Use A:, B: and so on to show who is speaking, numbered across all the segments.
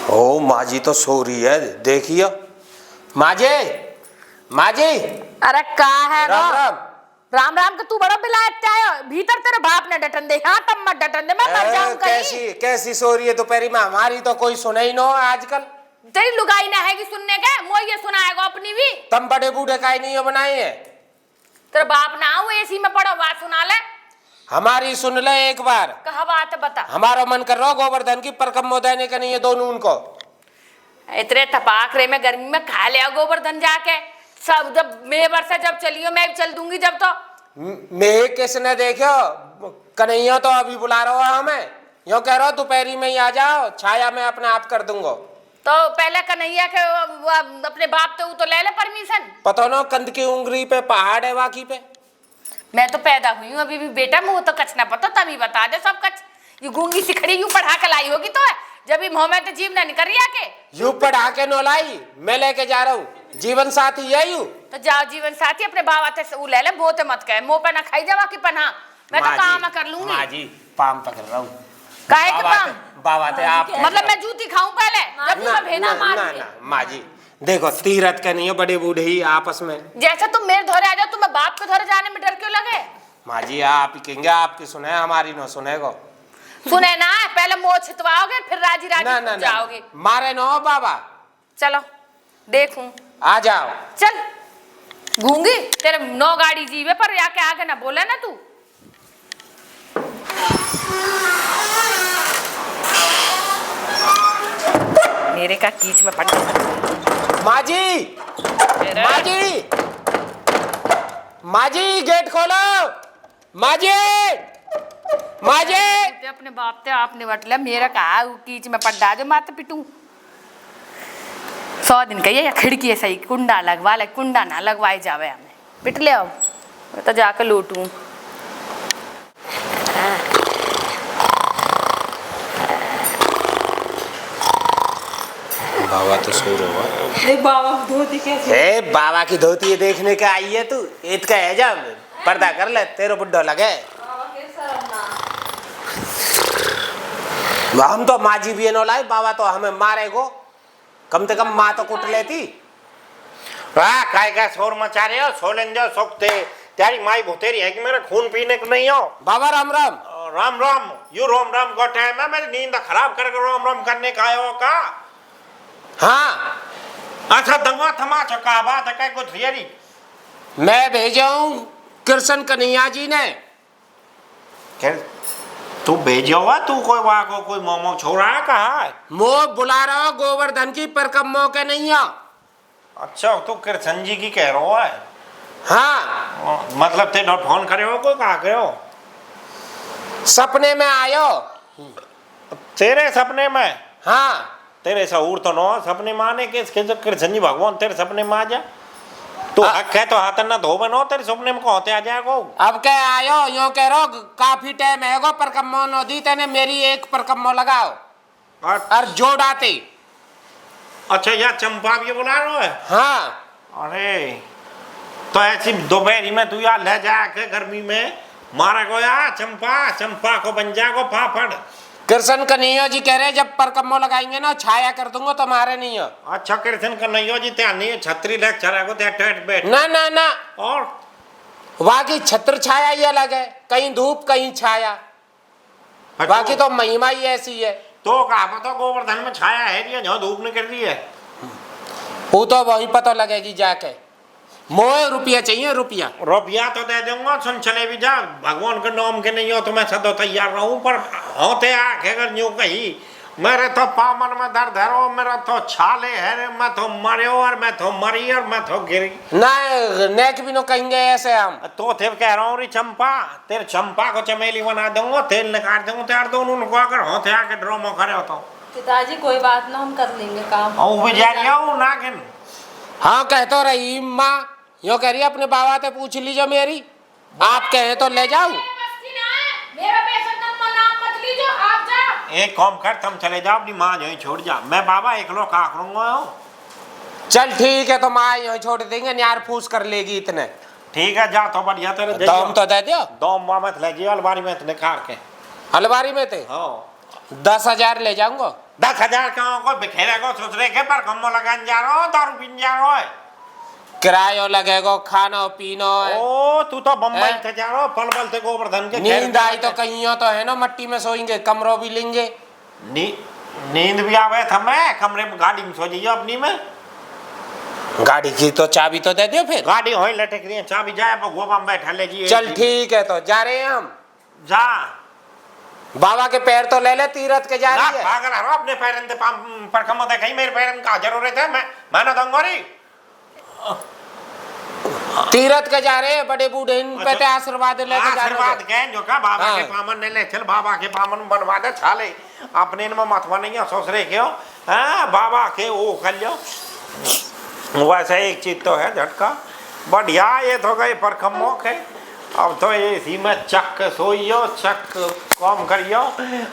A: ओ माँ जी तो सो रही है, देखियो। माँ जी, माँ जी।
B: अरे का है
A: राम राम।
B: राम राम के तू बड़ा बिलायत आयो भीतर तेरे बाप ने डटन दे। हाँ तब मत डटन दे, मैं मर जाऊं कहीं।
A: कैसी कैसी सो रही है दोपहरी में? हमारी तो कोई सुने ही न हो आजकल।
B: तेरी लुगाई ना है कि सुनने के, मोह ये सुनाएगा अपनी भी।
A: तुम बड़े बूढ़े का ही नहीं हो बनाए हैं।
B: तेरे बाप ना हो एसी में पड़ो, बात सुना ले।
A: हमारी सुन ले एक बार।
B: कहा बात बता।
A: हमारा मन कर रहा गोवर्धन की परकम्मो देने का नहीं है दोनों उनको।
B: इतने तपाक रे में गर्मी में खा लिया गोवर्धन जाके। सब जब मैं वर्षा जब चलियो मैं चल दूंगी जब तो।
A: मैं किसने देखो कन्हैया तो अभी बुला रहा हो हमें। यो कह रहा हो दोपहरी में ही आ जाओ, छाया में अपने आप कर दूंगा।
B: तो पहले कन्हैया के अपने बाप तो ले ले परमिशन।
A: पता ना कंध की उंगली पे पहाड़ है वाकी पे।
B: मैं तो पैदा हुई हूँ अभी भी बेटा, मुँह तो कच ना पता तभी बता दे सब कच। ये गूंगी सिखड़ी यूं पढ़ा के लाई होगी तो है जब भी मुँह में तो जीव ना निकल रही आके।
A: यूं पढ़ा के नो लाई, मैं लेके जा रहा हूँ जीवन साथी है यू।
B: तो जाओ जीवन साथी अपने बाबा ते ऊ ले ले, बोते मत कहे मुँह पे ना खाई जावा की पन्हा। मैं तो काम कर लूंगी।
A: माँ जी पाम पकड़ रहा हूँ।
B: काहे के पाम?
A: बाबा ते आप
B: मतलब मैं जूती खाऊं पहले जब तू भेना मार दे।
A: माँ जी देखो तीरथ का नहीं है, बड़े बूढ़े ही आपस में।
B: जैसे तुम मेरे धोरे आ जाओ, तुम्हें बाप के धोरे जाने में डर क्यों लगे?
A: माँ जी आप ही कहेंगे, आपकी सुने हमारी न सुनेगो।
B: सुने ना, पहले मोह छितवाओगे फिर राजी राजी जाओगे।
A: मारे न हो बाबा।
B: चलो देखूं।
A: आ जाओ।
B: चल गूंगी तेरे 9 गाड़ी जीवे पर आके आगे ना बोले ना तू। मेरे का कीच में पड़।
A: माँ जी, माँ जी, माँ जी गेट खोलो। माँ जी, माँ जी।
B: अपने बाप ते आप निवट ले, मेरा कहा कीच में पड़ जो माते पिटू। 100 दिन कहिए या खिड़की है सही कुंडा लगवा ले, कुंडा ना लगवाए जावे हमें पिट ले। अब मैं तो जाकर लूटूं।
A: बाबा तो सो रहा है।
B: बाबा की धोती कैसी?
A: बाबा की धोती देखने का आई है तू? ईद का है जब पर्दा कर ले, तेरे बुड्ढो लगे। हम तो माँ जी भी नो लाई, बाबा तो हमें मारेगो। कम से कम माँ तो कुट लेती।
C: वाह काय का शोर मचा रहे हो? सो लेन जाओ सोखते। तेरी माई भूतेरी है कि मेरा खून पीने को नहीं हो।
A: बाबा राम राम।
C: राम राम यू राम राम का टाइम है, मेरी नींद खराब करके राम राम करने का आयो का?
A: हाँ
C: अच्छा दंगा थमा चुका बात है क्या कुछ रियरी?
A: मैं भेजा हूँ कृष्ण कन्हैया जी ने।
C: तू भेजो हुआ? तू कोई वहाँ को कोई मोमो छोड़ा है कहा है?
A: मो बुला रहा हो गोवर्धन की परकम्मो के नहीं हो।
C: अच्छा तू कृष्ण जी की कह रहा है?
A: हाँ
C: मतलब ते फोन करे हो कोई कहा करे हो?
A: सपने में आयो।
C: तेरे सपने में?
A: हाँ
C: तेरे सहूर तो नो सपने में आने के कृष्ण जी भगवान तेरे सपने में आ जा। तू हक है तो हाथ ना धो बनो, तेरे सपने में कहते आ जाएगो।
A: अब क्या आयो यो कह रो काफी टाइम है गो परकम्मो नो दी तेने, मेरी एक परकम्मो लगाओ और जोड़ाते।
C: अच्छा यार चंपा भी बुला रहा है?
A: हाँ
C: अरे तो ऐसी दोपहरी में तू यार ले जाके गर्मी में मारा गो यार चंपा, चंपा को बन जाएगो पापड़।
A: कृष्ण कन्हैया जी कह रहे जब परकम्मो लगाएंगे ना छाया कर दूंगा, तुम्हारे नहीं हो।
C: अच्छा कृष्ण कन्हैया जी त्या नहीं छतरी लेक्चर है को त्या टेट बैठ
A: ना ना ना,
C: और
A: वहाँ की छत्र छाया ही अलग है, कहीं धूप कहीं छाया। बाकी तो महिमा ही ऐसी है।
C: तो कहा पता गोवर्धन में छाया है जो धूप निकल रही है?
A: वो तो वही पता लगेगी जाके। मोए रुपया चाहिए, रुपया।
C: रुपया तो दे दूंगा, सुन चले भी जा। भगवान के नाम के नहीं हो तो मैं सदो तैयार रहूं, पर होते आके अगर यूं कही मेरे तो पामन में दर्द है रो, मेरा तो छाले है रे, मैं तो मरियो और मैं तो मरी और मैं तो गिरी
A: ना नेक भी नो कहेंगे ऐसे हम।
C: तो थे कह रहा हूँ रे चंपा, तेरे चंपा को चमेली बना दूंगा, तेल निकाल दूंगा त्यार दोनों को अगर होते आके ड्रोमो करे हो तो।
D: पिताजी कोई बात ना, हम कर लेंगे काम।
C: ओ बेचारिया नागिन।
A: हाँ कह तो रही माँ, यो कह रही अपने बाबा से पूछ लीजिए मेरी, आप कहे तो ले जाओ।
C: एक काम कर तुम चले जाओ, अपनी माँ यहीं छोड़ जा, मैं बाबा एक लोग का करूंगा।
A: चल ठीक है तो माँ यहीं छोड़ देंगे, न्यार फूस कर लेगी इतने।
C: ठीक है जा तो बढ़िया तेरे
A: दम तो दे दियो।
C: दम मत ले जियो अलमारी में निकाल के।
A: अलमारी में थे?
C: हाँ
A: 10,000 ले जाऊंगा।
C: 10,000 का कोई बिखेरे को ससुरे के पर कम लगान जा रहा हो, दारू पीने जा रहा है।
A: किरायो लगेगा, खाना पीना है।
C: ओ तू तो बम्बई से जा रहा हो, पल पल से गोवर्धन के
A: नींद आई तो कहीं तो है ना, मट्टी में सोएंगे, कमरों भी लेंगे।
C: नींद भी आवे था, मैं कमरे में गाड़ी में सो जाइयो अपनी में।
A: गाड़ी की तो चाबी तो दे दियो फिर।
C: गाड़ी होई लटक रही है, चाबी जाए पर गोबा में बैठा ले जी।
A: चल ठीक है, तो जा रहे हैं हम।
C: जा
A: बाबा के पैर तो ले ले, तीरथ के जा रही है।
C: पागल हरो, अपने पैरन ते पर कम दे कहीं मेरे पैरन का जरूरत है, मैं ना दूंगा।
A: तीरथ के जा रहे हैं, बड़े बूढ़े इन पे ते आशीर्वाद लेके जा रहे हैं।
C: आशीर्वाद कह जो का बाबा
A: हाँ।
C: के पामन ने ले चल, बाबा के पामन बनवा दे छाले अपने में मतवा नहीं है ससुरे के हो। हां बाबा के वो कर लो। वैसे एक चीज तो है झटका बढ़िया, ये तो गए पर कमो के अब तो इसी में चक सोइयो, चक काम करियो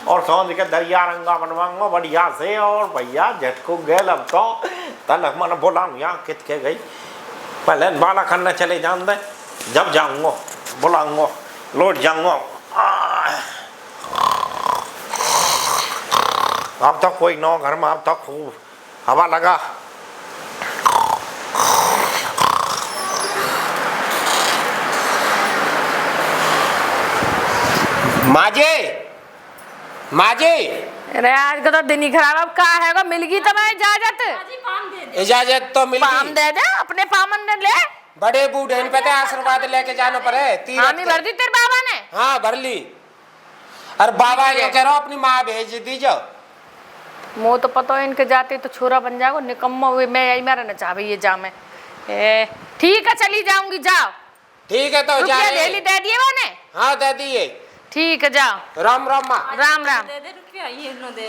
C: और सांझ के दरिया रंगा बनवाऊंगा बढ़िया से। और भैया झटको गेल अब तो तलक मन बोला यहाँ कित के गई, पहले बाला करना चले जान दे, जब जाऊंगा बुलाऊंगा लौट जाऊंगा। अब तो कोई नौ घर में, अब तो खूब हवा लगा।
A: माजे माजे,
B: अरे आज का तो दिन ही खराब, अब कहा है मिल गई तुम्हें इजाजत?
D: जी पाम दे दे।
A: इजाजत तो मिल
B: पाम
A: गई।
B: दे दे, अपने पामन ने ले।
A: बड़े बूढ़े इन पे ते आशीर्वाद लेके जाना पड़े।
B: हामी भर दी तेरे बाबा ने।
A: हाँ भर ली। अरे बाबा ये कह रहा हूँ अपनी माँ भेज दीजिए।
B: मो तो पता है इनके जाते तो छोरा बन जाओ निकम्मा हुए, मैं यही मारा न चाहे ये जा मैं। ठीक है चली जाऊंगी, जाओ।
A: ठीक है तो जा
B: रुपया
A: रहे
B: ले दे दिए मैंने।
A: हाँ दे दिए।
B: ठीक है जाओ।
A: राम राम माँ।
B: राम राम।
D: दे दे रुपया, ये नो दे।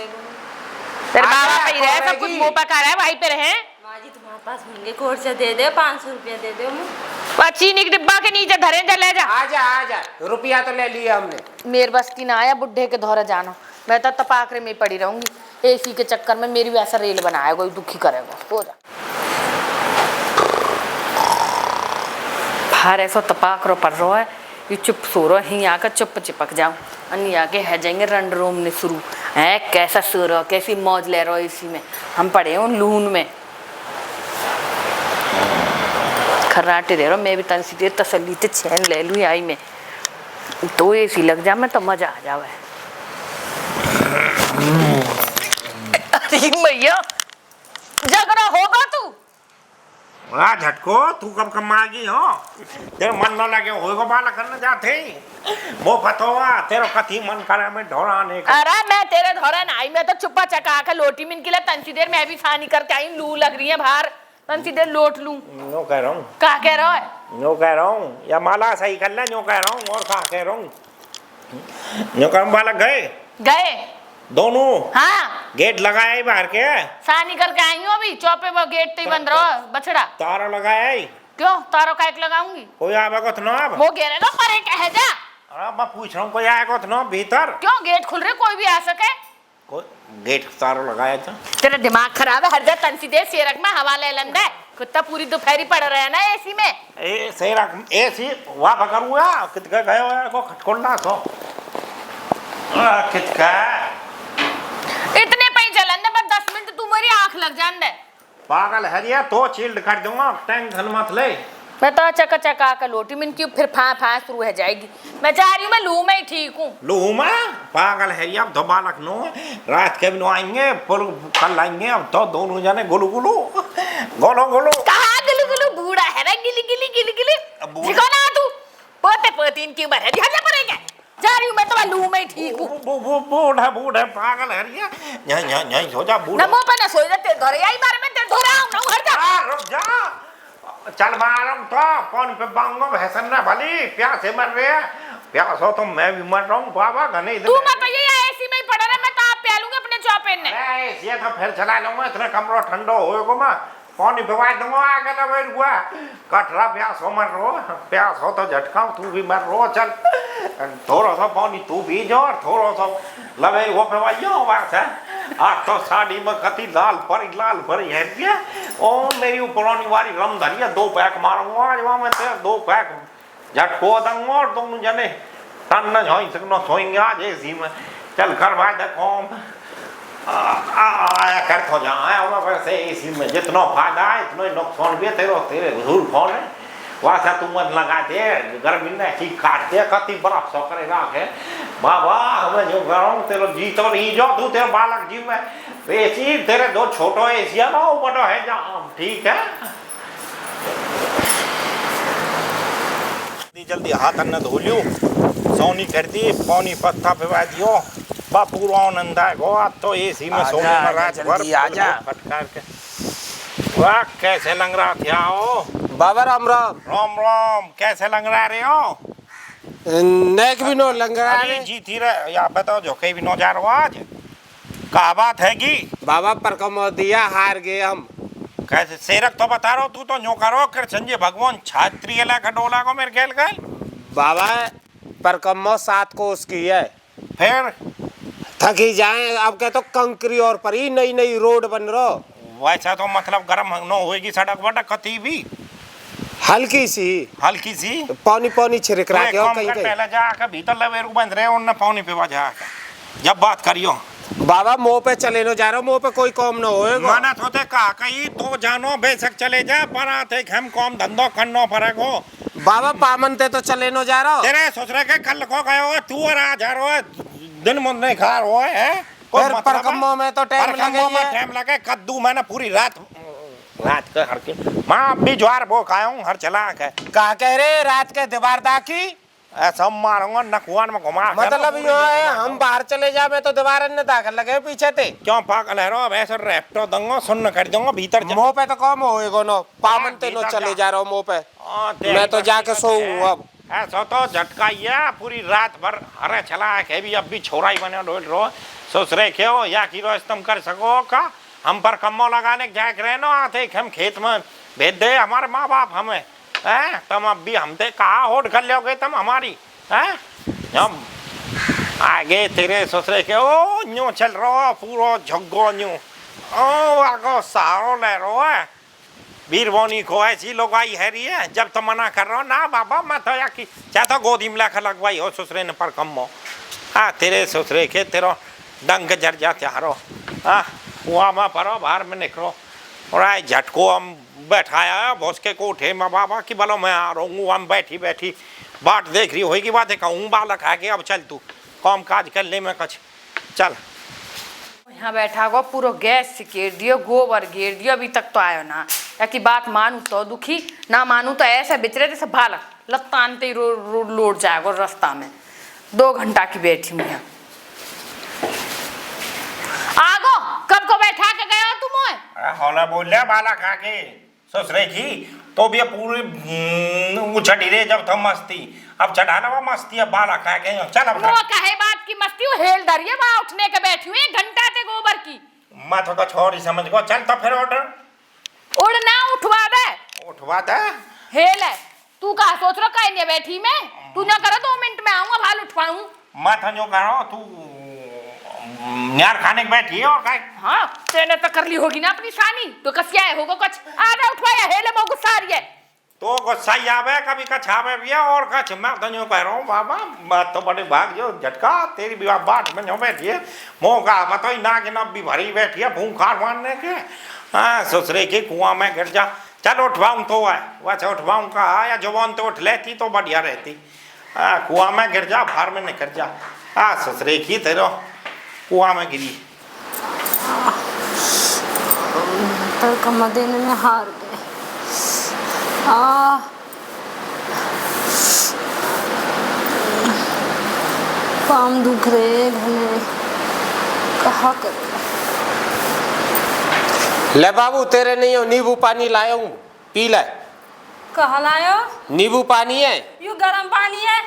B: तेरे
A: आजा,
B: बाबा पे ही रहे, सब कुछ
A: कौन
B: मुँह पका रहा है, वहीं पे रहे।
D: माँ जी तुम्हारे पास होंगे, कोर्ट से दे दे 500 रुपया दे दे मुझे।
B: वह चीनी के डिब्बा के नीचे धरे जा, ले जा।
A: आजा आजा, रुपया तो ले लिया हमने।
B: मेरे बस की ना आया बुढ़े के धौरे जाना, मैं तो तपाकरे में ही पड़ी रहूंगी। एसी के चक्कर में मेरी वैसा रेल बनाया, कोई दुखी करेगा। हो जा बाहर, ऐसा तपाकरो पड़ रहा है, ये चुप सो रहा है, आकर चुप चिपक जाऊं। अन्य आके है जाएंगे रंड रोम ने शुरू है, कैसा सो रहा, कैसी मौज ले रहा इसी में। हम पड़े हैं उन लून में, खर्राटे दे रहा। मैं भी तन सी तसल्ली से चैन ले लूँ आई में, तो एसी लग जा मैं तो मजा आ जावे। अरे भैया झगड़ा होगा तू।
C: वाह झटको, तू कब कमाएगी हो? तेरे मन न लगे होएगा बाला करने जाते वो पतोवा तेरा कथी मन करे में ढोराने का।
B: अरे मैं तेरे धोरा ना आई, मैं तो चुप्पा चका के लोटी मिन के लिए तंसी देर मैं भी सानी करके आई, लू लग रही है बाहर, तंसी देर लोट लूं।
C: नो कह रहा हूँ,
B: क्या कह रहा है?
C: नो कह रहा हूँ, या माला सही कर ले, नो कह रहा हूँ। और कहा कह रहा हूँ, नो कह बालक
B: गए
C: दोनों।
B: हाँ
C: गेट लगाया ही बाहर के,
B: सानी करके आई हूँ अभी, चौपे वो गेट तो ही बंद रहो बछड़ा।
C: तारा लगाया ही,
B: क्यों तारों का एक लगाऊंगी?
C: कोई आवेगा तो ना अब।
B: वो कह रहे ना परे कह जा।
C: अरे मैं पूछ रहा हूँ कोई आएगा तो ना भीतर?
B: क्यों गेट खुल रहे, कोई भी आ सके।
C: कोई गेट तारा लगाया था।
B: तेरा दिमाग खराब है, हर जा तंसी देर सेरक में हवा ले लंदा है, कुत्ता पूरी दोपहरी पड़ रहा है ना एसी में।
C: ए सेरा एसी वहाँ पकड़ूंगा कितका गए हो को खटकोलना सो कितका
B: इतने पे ही चलन दे, बस 10 मिनट तू मेरी आंख लग जान दे।
C: पागल हरिया तो चील्ड कर दूंगा, टेंशन मत ले।
B: मैं तो चका चका कर लोटी मिन की फिर फा शुरू हो जाएगी। मैं जा रही हूँ, मैं लू में ही ठीक हूँ।
C: लू में पागल हरिया अब तो बालक नो रात के भी नो आएंगे, पर कल आएंगे। अब तो दोनों जाने गुलू गुलू गोलो गोलो।
B: कहाँ गुलू गुलू बूढ़ा है रे, गिली गिली गिली गिली जिको ना तू पोते पोती इनकी उम्र है, ध्यान पड़ेगा। जा रही हूँ मैं तो लू में ही ठीक हूँ।
C: बूढ़ा बूढ़ा पागल हरिया यहाँ सो जा बूढ़ा।
B: नमो पे ना सोई तेरे धोरे आई बारे में, तेरे धोरे आऊँ ना हट जा।
C: रुक जा, चल मारूं तो कौन पे बांगो भैंसन ना भली प्यासे मर रहे हैं। प्यास हो तो मैं भी मर रहा हूँ बाबा घने।
B: तू मत ये एसी में ही पड़ा रहा, मैं ताप पे लूंगा अपने चौपेन ने।
C: ये तो फिर चला लूंगा, इतना कमरा ठंडा होएगा मैं पानी पिवा दूंगा आगे ना बैठ हुआ कटरा। प्यास हो मर रो, प्यास हो तो झटकाओ, तू भी मर रो। चल थोड़ा सा पानी तू भी जो, थोड़ा सा लगे वो पिवाइयो बात है। आज तो साड़ी में कति लाल भरी है क्या? ओ मेरी पुरानी वाली रम धरिया 2 पैक मारूंगा आज वहाँ में तेरे 2 पैक झटको दूंगा और दोनों जने टन न झोई सकना सोएंगे आज एसी में। चल करवा दे कौन कर तो जाए और वैसे इसी में जितना फायदा है इतना ही नुकसान भी है तेरे हुजूर फोन है वैसा तू मत लगा दे गर्मी में की काट दे कति बर्फ सो करे राखे बाबा हमें जो करूं तेरे जी तो नहीं जो तू तेरे बालक जी में एसी तेरे दो छोटो एसी है ना वो बड़ो है जा ठीक है जल्दी हाथ न धो लियो सोनी कर दी पानी पत्ता पिवा दियो बापू आनंद है गो तो एसी में सोने में रात भर आजा फटकार के वाह कैसे लग रहा थे आओ
A: बाबा राम राम
C: राम राम कैसे लग रहा रे हो
A: नेक भी नो लग रहा
C: अरे
A: है
C: जी थी रे या बताओ जो कहीं भी नो जा रहा आज कहा बात है कि
A: बाबा पर कम दिया हार गए हम
C: कैसे सेरक तो बता रहा तू तो न्यू करो कृष्ण जी भगवान छात्री ला खडोला को मेरे खेल गए
A: बाबा पर कम 7 को उसकी है
C: फिर
A: थकी जाए अब क्या तो कंकरी और पर ही नई नई रोड बन रहा
C: वैसा तो मतलब गर्म न होएगी सड़क वड़क कती भी
A: हल्की
C: हल्की सी
A: पानी पानी छिड़क रहा
C: कम
A: कहीं
C: कर
A: कहीं
C: पहले जाकर भीतर लवेरू बंद रहे उनने पानी पे बजा जब बात करियो
A: बाबा मुंह पे चले नो जा रहा मुंह पे कोई काम ना होएगा
C: माना थोते कहा कहीं तो जानो बेशक चले जा पर आते हम काम धंधो करनो फरक हो
A: बाबा पामन ते तो चले नो जा रहा
C: तेरे सोच रहे के कल को गए हो तू और आ जा रहा है दिन मुंह नहीं खा रहा है
A: फिर पर कम्मो में तो टाइम
C: टाइम लगे कद्दू मैंने पूरी रात के हर के माँ भी ज्वार वो खाया हूँ हर चला के
A: कहा कह रहे रात के दीवार दाखी
C: ऐसा मारूंगा नकुआन में घुमा
A: मतलब यो है हम बाहर चले जावे तो दीवार ने दाखिल लगे पीछे थे
C: क्यों पागल है रो ऐसे रैप्टो दूंगा सुन कर दूंगा भीतर
A: मुंह पे तो कम होएगा नो पामन ते नो चले जा रहा हूँ मुंह पे मैं तो जाके सोऊं अब
C: ऐसा तो झटका ही पूरी रात भर हरे चला के भी अब भी छोरा ही बने डोल रो सोच रहे क्यों या की रोज तुम कर सको का हम पर कम्मो लगाने जाए रहे नो आते हम खेत में भेज दे हमारे माँ बाप हमें हैं तुम अब भी हमसे कहा होट कर लोगे तुम हमारी हैं हम आगे तेरे सोच रहे के ओ न्यू चल रहा पूरा झग्गो न्यू ओ आगो सारो ले रो है बीरवानी को ऐसी लोग आई है रही है जब तो मना कर रहा हो ना बाबा मैं तो या की चाहे तो गोदी में लाकर लगवाई हो ससुरे ने पर कम्मो हाँ तेरे ससुरे के तेरा डंग जर जाते हारो हाँ कुआं में परो बाहर में निकलो और आए झटको हम बैठाया भोस के कोठे में बाबा की बोलो मैं आ रहा हूँ हम बैठी बैठी बाट देख रही होगी बात है कहूँ बालक आके अब चल तू काम काज कर ले मैं कछ चल
B: यहाँ बैठा गो पूरा गैस सिकेर दियो गोबर घेर दियो अभी तक तो आयो ना या की बात मानू तो दुखी ना मानू तो ऐसे बेचरे जैसे बालक लत्तानते ही लोट जाएगा रास्ता में 2 घंटा की बैठी हूँ यहाँ आगो कब को बैठा के गया तुम
C: होला बोल रहा बालक आके सोच रही थी तो भी पूरी उछड़ी रे जब तुम मस्ती अब चढ़ाना वो मस्ती है बालक आके चल अब
B: वो कहे बात की मस्ती वो हेल धरिए वहाँ उठने के बैठी हुई 1 घंटा से गोबर की
C: मैं तो छोड़ी समझ गो चल तो फिर ऑर्डर
B: उड़ना उठवा दे हेल है तू कहा सोच रहा कहीं नहीं बैठी मैं तू ना करो 2 मिनट में आऊंगा भाल उठवाऊं
C: मैं तो जो करो तू न्यार खाने के बैठी है और काय
B: हाँ तेने तो कर ली होगी ना अपनी शानी तो कसिया है होगा कुछ आधा उठवाया हेले में गुस्सा आ रही है
C: तो गुस्सा ही आवे कभी कछ आवे भी है और कछ मैं तो जो कह रहा हूँ बाबा बात तो बड़े भाग जो झटका तेरी भी बाट में जो बैठी है मौका बताओ ना कि ना भी भरी बैठी है भूखार मारने के हाँ ससुरे के कुआं में गिर जा चल उठवाऊँ तो है वैसे उठवाऊँ कहा या जवान तो उठ लेती तो बढ़िया रहती हाँ कुआं में गिर जा बाहर में निकल जा हाँ ससुरे की तेरो कुआं में गिरी
D: पर कम देने में हार गए पाम दुख रहे घने कहा करे
A: ले बाबू तेरे नहीं हो नींबू पानी लाया हूँ पी ले
D: कहा लायो
A: नींबू पानी है
D: यू गरम पानी है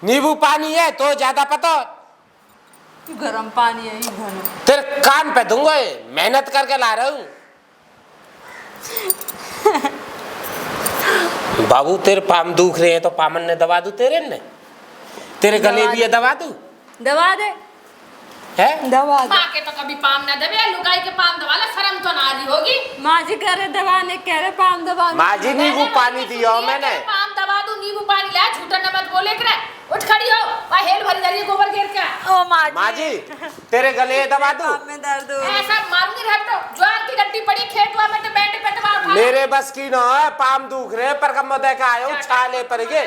A: नींबू पानी है तो ज्यादा पता
D: यू गरम पानी है यू घने
A: तेरे कान पे दूंगा मेहनत करके ला रहा हूँ बाबू तेरे पाम दुख रहे हैं तो पामन ने दवा दूं तेरे गले भी है दवा दूं
D: दवा दे
A: है
D: दवा दे
B: माँ के तो कभी पाम ना देवे लुगाई के पाम दवा ले शर्म तो ना रही होगी
D: माँ जी कह रहे दवा ने कह रहे पाम दवा
A: माँ जी नींबू पानी दिया मैंने
B: पाम दवा दूं नींबू पानी ले झूठा न मत बोले करे उठ खड़ी हो वह हेल भरी जा रही है गोबर घेर के
D: ओ
A: माँ जी तेरे गले दवा दूं
D: में दर्द हो
B: ऐसा मारूंगी रह तो
A: मेरे बस की न है, पाम दुख रहे पर कम दे के आयो छाले पर गे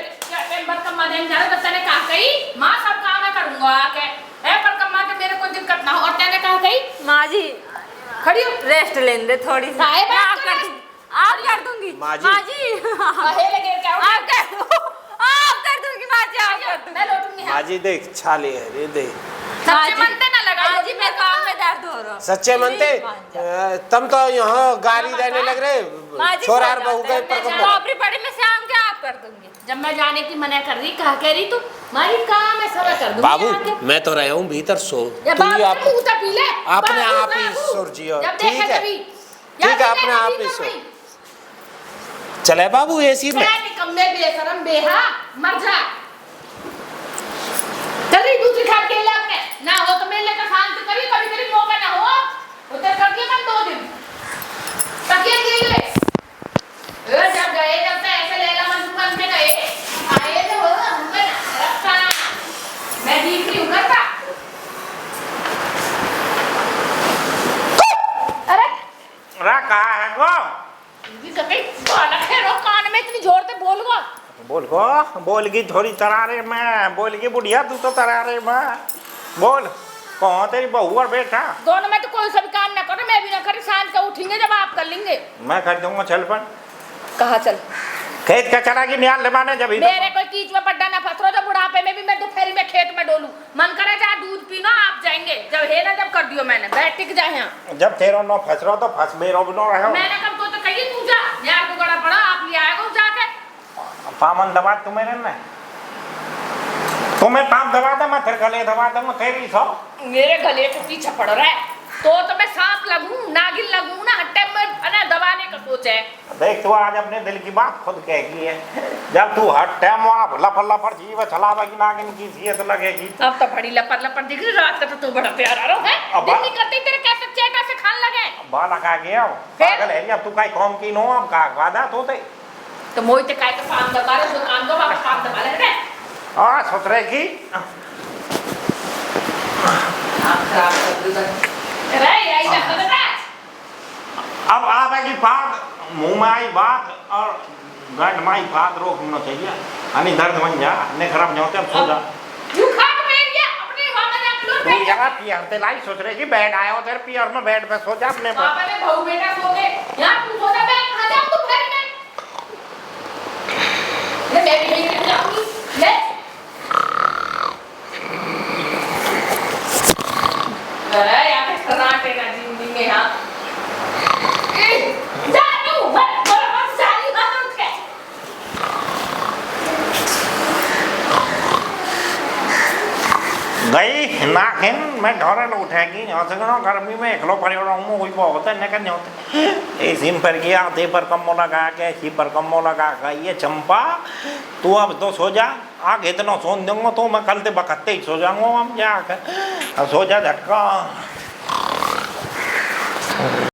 B: परकम्मा देने जा रहे तो तने कहा कही माँ सब काम मैं करूंगा आके है परकम्मा के मेरे को दिक्कत ना हो और तने कहा कही
D: माँ जी
B: खड़ी हो
D: रेस्ट लेने दे थोड़ी सी
B: साहेब,
D: मैं
B: आप
D: आप कर दूंगी
A: माँ जी।
D: माँ जी
B: कहे लगे क्या हो
D: आप कर दूंगी माँ जी आप कर दूंगी
B: मैं लौटूंगी हाँ
A: माजी देख छाले है रे दे
B: सच्चे मनते ना लगा
D: माँ जी मैं काम में दर्द हो रहा
A: सच्चे मनते तुम तो यहाँ गाली देने लग रहे
D: माँ जी
A: छोरा और बहू के पर कम
D: कॉपरी पड़ी मैं शाम के आप कर दूंगी
B: जब मैं जाने की मना कर रही कहा कह रही तू मारी काम है सब कर दूंगी
A: बाबू
B: आके।
A: मैं तो रहा हूँ भीतर सो
B: या
A: तू
B: बाबू
A: ही आप
B: से मुंह से पी ले
A: अपने
B: बाबू,
A: आप ही
B: बाबू।
A: सुरजियो
B: जब
A: ठीक
B: देखे
A: है
B: तभी।
A: ठीक है
B: या
A: अपने
B: देखे
A: आप
B: तभी
A: ही
B: कर
A: सो
B: रही।
A: चले बाबू एसी में
B: मैं निकम्मे बेशरम बेहा मर जा चल रही दूसरी खाट के ले अपने ना हो तो मेरे लेकर शांत करी कभी कभी मौका ना हो उधर कर दिया मैं 2 दिन तकिया दिए गए जब गए जब से ऐसे लेला मन के गए आए तो हो हमने रखा मैं ठीक नहीं हूं करता अरे
C: रा कहा है गो
B: जी कभी बालक है रो कान में इतनी जोर से बोल गो
C: बोल गो बोलगी थोड़ी तरारे में बोलगी बुढ़िया तू तो तरारे में बोल कौन तेरी बहू और बेटा
B: दोनों में तो कोई सा भी काम ना करो मैं भी ना करूँ शाम को उठेंगे जब आप कर लेंगे
C: मैं कर दूंगा चल पर
B: कहा चल
C: खेत का चरा की निहाल लेवाने जब ही
B: मेरे कोई कीच में पड्डा ना फसरो तो बुढ़ापे में भी मैं दोपहर में खेत में डोलूं मन करे जा दूध पीना आप जाएंगे जब है ना जब कर दियो मैंने बैठ टिक जाए यहाँ
C: जब तेरो नो फंस रहो तो फंस मेरो भी नो रहो
B: मैंने कब तो कही तू जा यार को गड़ा पड़ा आप ले आएगा जाके
C: पामन दबा तुम्हें रहना तुम्हें पाम दबा दे मैं तेरे गले दबा दूंगा तेरी सौ
B: मेरे गले के पीछे पड़ रहा है तो मैं सांप लगूं नागिन लगूं ना हट्टे में अरे दबाने का सोच है
C: देख तू आज अपने दिल की बात खुद कहेगी है जब तू हर टाइम वहाँ लफर लफर जीव चलावेगी नागिन की सी तो लगेगी
B: अब तो बड़ी लपर लपर दिख रही रात का तो तू बड़ा प्यारा रहो है
C: अब
B: दिन नहीं करती तेरे कैसे चेटा से खान लगे
C: बाला का गया पागल है अब तू काई कौम की नो अब का वादा तो ते
B: तो मोहित काय का काम दबा रहे जो काम दो वापस काम दबा ले
C: हां सोच रहे की
B: आप खराब कर दो अरे यही ना बता
C: अब आवेगी बात मुंह में आई बात और गंड माई बात रोकना चाहिए अनि दर्द बन जा ने खराब नहीं होते अब सो जा
B: यू खाट में गया अपने वहां में जाके लो
C: तू यहाँ पियर ते लाई सोच रहे की बेड आया हो तेरे पियर में बेड पे सो जा अपने पर
B: पापा ने बहू बेटा सो गए यहां तू सो जा मैं कहां जाऊं तू घर में ले मैं भी नहीं जाऊंगी ले अरे यार सराटे का जिंदगी में हां जा तू मत साली बात उठ के
C: गई नाखिन मैं ढोरे लो उठेगी यहाँ से ना गर्मी में एकलो परिवार हूँ कोई बहुत है न नहीं होते ए सिम पर किया ते पर कम्मो लगा के सी पर कम्मो लगा के ये चंपा तू अब तो सो जा आगे इतना सोन दूंगा तो मैं कल ते बखत्ते ही सो जाऊंगा हम जाकर सो जा झटका